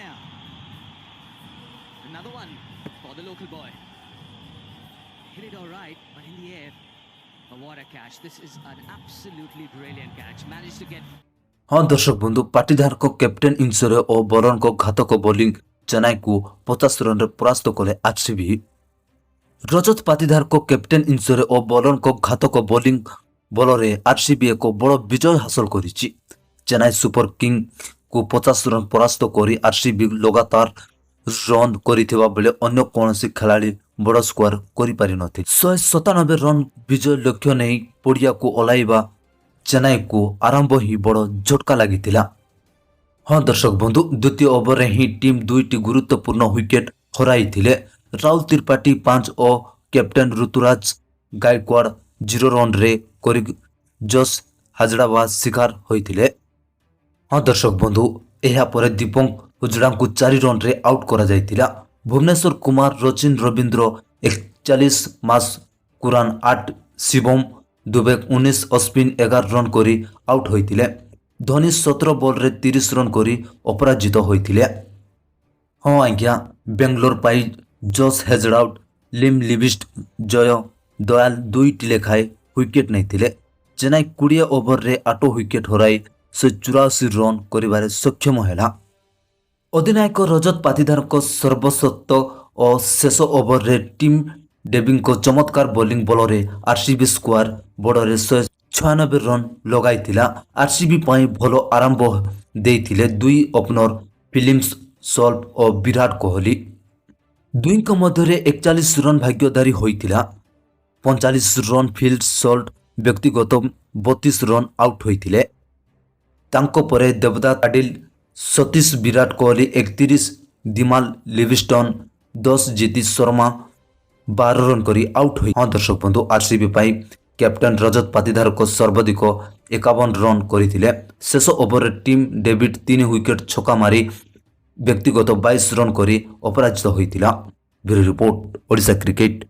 player. Another one for the local boy. Hit it all right, but in the air. But what a catch. This is an absolutely brilliant catch. Managed to get... हाँ दर्शक बंधु पाटीदार को captain इंसोरे और bowler को घातक bowling Chennai को 50 run परास्त कले आरसीबी। रजत पाटीदार को कैप्टेन इंसोरे और बॉलर को घातक बोलिंग बलरे आरसीबी एक बड़ विजय हासिल करिछि। चेन्नई सुपर किंग को 50 रन परास्त करी आरसीबी लगातार रन करिथिबा बेले अन्य कोनोसी खिलाड़ी बड़ स्कोर करि पारि नथि। 197 रन विजय लक्ष्य नहीं पड़िया को ओलाइबा चेन्नई को आरंभ ही बड़ झटका लगिथिला। हाँ दर्शक बंधु द्वितीय ओवर ही टीम दुईटी गुरुत्वपूर्ण विकेट हराइथिले। राहुल त्रिपाठी 5 और कैप्टेन ऋतुराज गायकवाड़ 0 रन रे करी जस हाजराबाद शिकार होइथिले। हाँ दर्शक बंधु एहा परे दीपक हुजड़ा को 4 रन रे आउट करा जाइथिला। भुवनेश्वर कुमार रचिन रविंद्र 41 मास कुरान 8 शिवम दुबे 19 अश्विन 11 रन करी आउट होइथिले। धोनी 17 बॉल रे 30 रन करी अपराजित होइथिले। हाँ आज्ञा बेंगलोर पाई जस हेजराउट लिम लिविस्ट जय दयाल 2टी लेखाए विकेट नहीं। चेन्नई 20 ओवर रे 8 विकेट हराई 184 रन करिबारे सक्षम हैला। अधिनायक रजत पाटीदार को सर्वशत और शेष ओवर रे टीम डेविंग को चमत्कार बोलिंग बलरे आरसीबी स्कोर बड़े 196 रन लगाइथिला। आरसीबी पाई भलो आरंभ देइथिले दुई ओपनर फिलिप्स सॉल्ट और विराट कोहली। दुई को मध्य 41 रन भाग्यधारी होइथिला। 45 रन फील्ड सॉल्ट व्यक्तिगत 32 रन आउट होइथिले। तांको परे देवदत्त पाटिल 37 विराट कोहली 31 दिमाल लिविस्टन 10 जीती शर्मा 12 रन करी आउट हुई। हाँ दर्शक बंधु आरसीबी पाई कैप्टेन रजत पाटीदार को सर्वाधिक 51 रन करथिले। शेष ओवर टीम डेविड 3 विकेट छक्का मारी व्यक्तिगत 22 रन करी अपराजित होइथिला। Bureau report Odisha cricket.